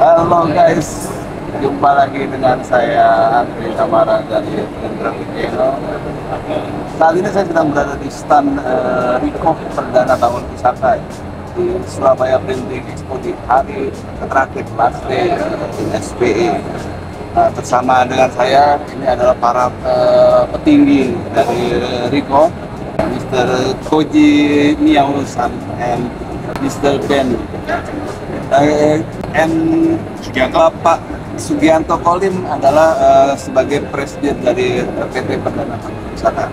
Halo guys, jumpa lagi dengan saya Andri Tamara dari Graphic Channel. Saat ini saya sedang berada di stand Ricoh Perdana Bangun Pusaka di Surabaya Printing Expo di hari terakhir last day in SPE. Bersama dengan saya ini adalah para petinggi dari Ricoh, Mr. Koji Miyamoto and Mr. Ben and Bapak Sugianto Kolim adalah sebagai presiden dari PT Perdana Bangun Pusaka.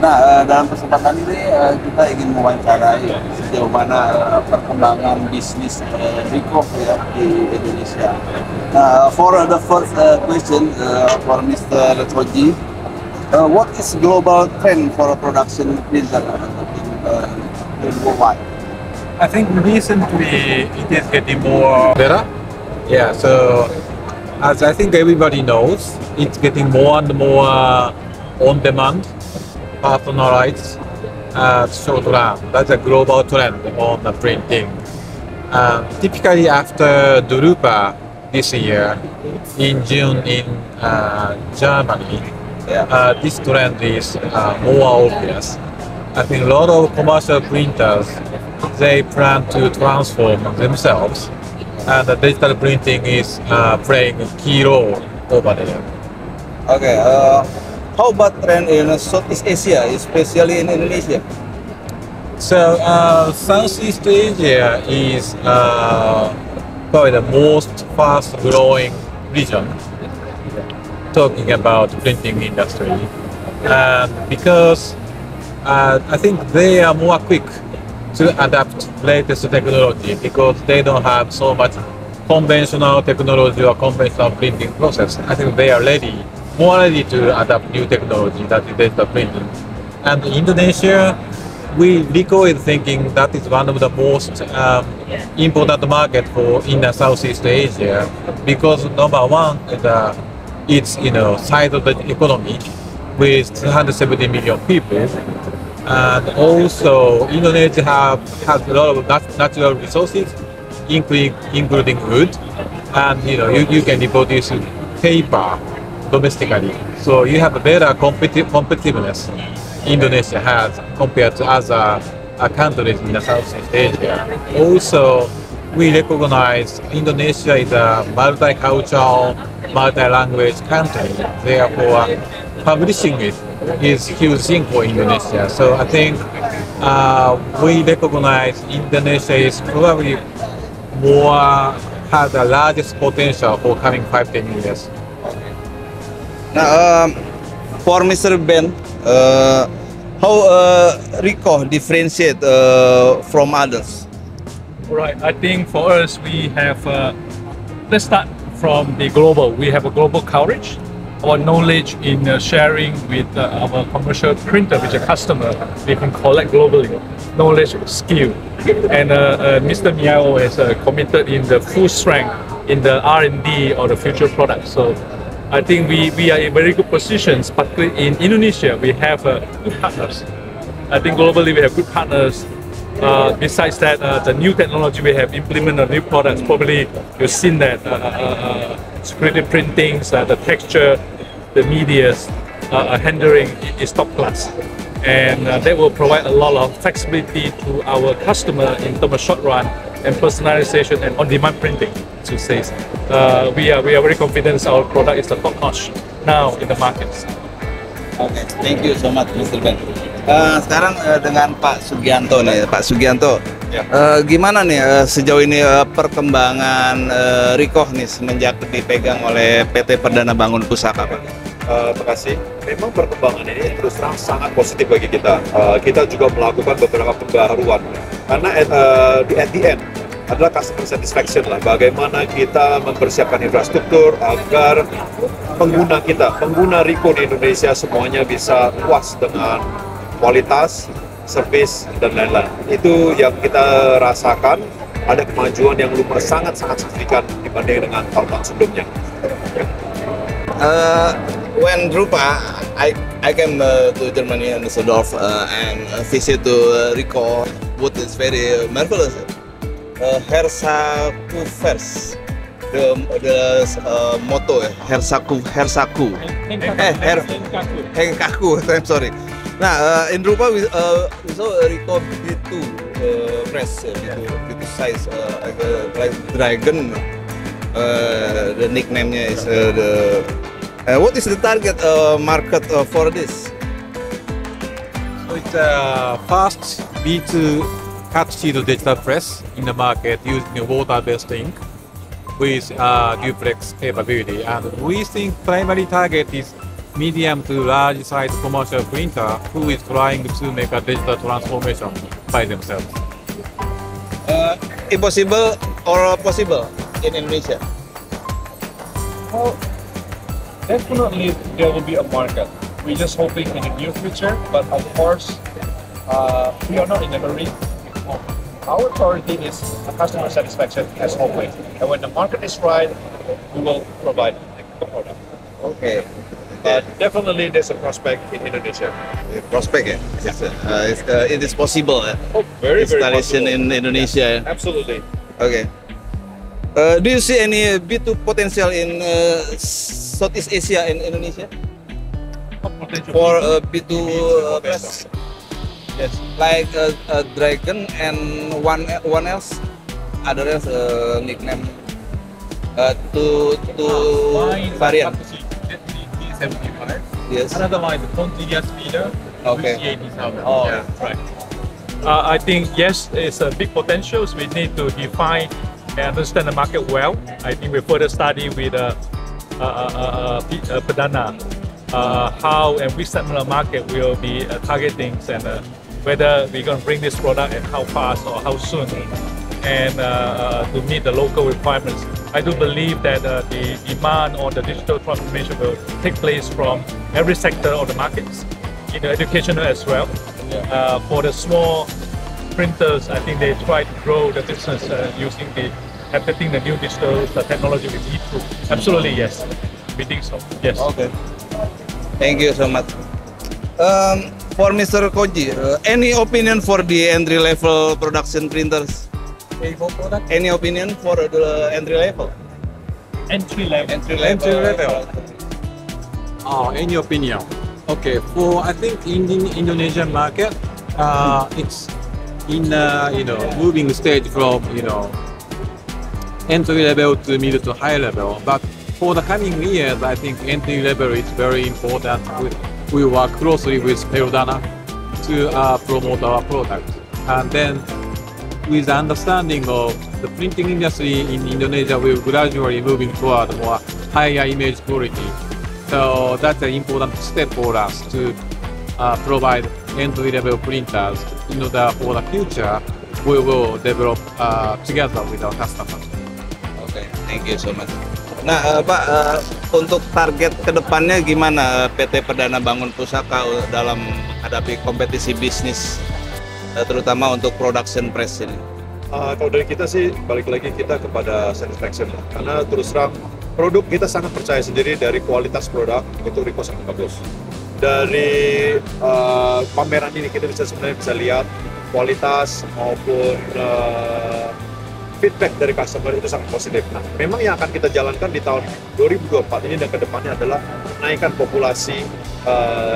Nah, dalam kesempatan ini kita ingin mewawancarai sejauh mana perkembangan bisnis Ricoh ya di Indonesia. Nah, for the first question for Mr. Koji, what is global trend for a production printer in worldwide? I think recently it is getting more better. Yeah, so as I think everybody knows, it's getting more and more on-demand, personalized, short run. That's a global trend on the printing. Typically after Drupa this year, in June in Germany, this trend is more obvious. I think a lot of commercial printers, they plan to transform themselves, and the digital printing is playing a key role over there. Okay, how about trend in Southeast Asia, especially in Indonesia? So Southeast Asia is probably the most fast-growing region talking about printing industry, and because I think they are more quick to adapt latest technology because they don't have so much conventional technology or conventional printing process. I think they are more ready to adapt new technology, that is digital printing. And Indonesia, Ricoh is thinking that is one of the most important market in Southeast Asia because number one is it's size of the economy with 270 million people. And also, Indonesia has a lot of natural resources, including wood, and you can produce paper domestically. So you have a better competitiveness Indonesia has compared to other countries in the Southeast Asia. Also, we recognize Indonesia is a multicultural, multi-language country. Therefore, publishing it is huge thing for Indonesia. So I think we recognize Indonesia is probably has the largest potential for coming 5-10 years. Now, for Mr. Ben, how Ricoh differentiate from others? Right, I think for us we have, let's start from the global. We have a global coverage. Our knowledge in sharing with our commercial printer, with a customer, we can collect globally. Knowledge, skill, and Mr. Miao is committed in the full strength in the R&D or the future products. So I think we are in very good positions, particularly in Indonesia. We have good partners. I think globally we have good partners. Besides that, the new technology we have implemented, new products, probably you've seen that security printings, the texture, the medias, handling is top class. And that will provide a lot of flexibility to our customer in terms of short run and personalization and on-demand printing. to say. We are very confident our product is the top notch now in the markets. Oke, thank you so much, Mr. Ben. Sekarang dengan Pak Sugianto nih, Pak Sugianto. Ya. Gimana nih sejauh ini perkembangan Rikoh nih semenjak dipegang oleh PT Perdana Bangun Pusaka, Pak? Terima kasih. Memang perkembangan ini terus terang sangat positif bagi kita. Kita juga melakukan beberapa pembaharuan karena at the end adalah customer satisfaction lah. Bagaimana kita mempersiapkan infrastruktur agar pengguna Rikoh di Indonesia semuanya bisa puas dengan kualitas, service dan lain-lain. Itu yang kita rasakan. Ada kemajuan yang sangat signifikan dibanding dengan tahun-tahun sebelumnya. When Drupa, I came to Germany and Düsseldorf and visit to Rikoh. Wood is very marvelous. Hersaku first, the motto Hersaku. Henkaku. I'm sorry. Nah, in Drupa we saw Rikoh B2 press, B2 size, like dragon. The nickname-nya is the. What is the target market for this? So it's a fast B2 cut sheet digital press in the market using a water-based ink with duplex capability, and we think primary target is medium to large size commercial printer who is trying to make a digital transformation by themselves. Impossible or possible in Indonesia? Well, definitely there will be a market. We're just hoping in the near future, but of course, we are not in a hurry. Our priority is customer satisfaction as always. And when the market is right, we will provide the product. Okay. But definitely there's a prospect in Indonesia. Prospect, it is possible. Oh, very Installation possible. in Indonesia. Absolutely. Okay. Do you see any B2 potential in Southeast Asia and Indonesia Potential for people. B2 press? Yes. Like a dragon and one else, other else nickname two Mine variant. D75. Yes. Another line, the continuous feeder. Okay. VC87. Oh. Yeah, right. I think yes, it's a big potential. We need to define and understand the market well. I think we further study with Perdana how and which segment of market will be targeting and whether we're going to bring this product and how fast or how soon and to meet the local requirements. I do believe that the demand on the digital transformation will take place from every sector of the markets, in the educational as well. For the small printers, I think they try to grow the business using adapting the new digital technology with e-tool. Absolutely, yes. We think so. Yes. Okay. Thank you so much. For Mr. Koji, any opinion for the entry-level production printers? Any opinion for the entry level? Entry level. Any opinion? Okay, for I think in the Indonesian market, it's in moving stage from entry level to mid to high level. But for the coming years, I think entry level is very important. We work closely with Perdana to promote our product, and then with the understanding of the printing industry in Indonesia, will gradually moving toward more higher image quality. So that's an important step for us to provide entry-level printers. In order for the future, we will develop together with our customers. Oke, thank you so much. Nah, Pak, untuk target kedepannya gimana PT Perdana Bangun Pusaka dalam menghadapi kompetisi bisnis, terutama untuk production press ini? Kalau dari kita sih, balik lagi kita kepada satisfaction lah. Karena terus terang, produk kita sangat percaya sendiri dari kualitas produk, itu Rikoh sangat bagus. Dari pameran ini kita sebenarnya bisa lihat kualitas maupun feedback dari customer itu sangat positif. Nah, memang yang akan kita jalankan di tahun 2024 ini dan kedepannya adalah menaikkan populasi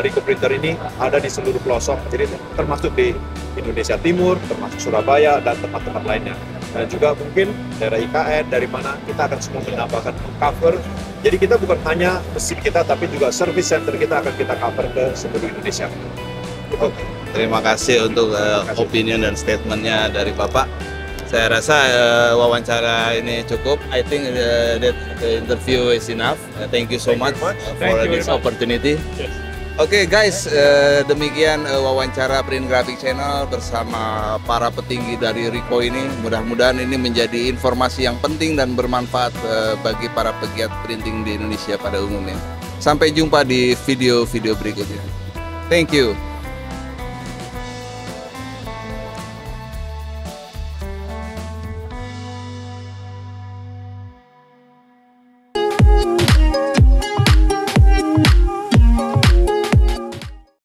Rikoh printer ini ada di seluruh pelosok, jadi termasuk di Indonesia Timur, termasuk Surabaya dan tempat-tempat lainnya. dan juga mungkin daerah IKN, dari mana kita akan semua menambahkan cover. Jadi kita bukan hanya mesin kita, tapi juga service center kita akan kita cover ke seluruh Indonesia. Gitu. Terima kasih untuk opinion dan statementnya dari Bapak. Saya rasa wawancara ini cukup. I think that the interview is enough. Thank you so much for Thank you this very much. opportunity. Yes. Oke guys, demikian wawancara Print Graphic Channel bersama para petinggi dari Ricoh ini. Mudah-mudahan ini menjadi informasi yang penting dan bermanfaat bagi para pegiat printing di Indonesia pada umumnya. Sampai jumpa di video-video berikutnya. Thank you.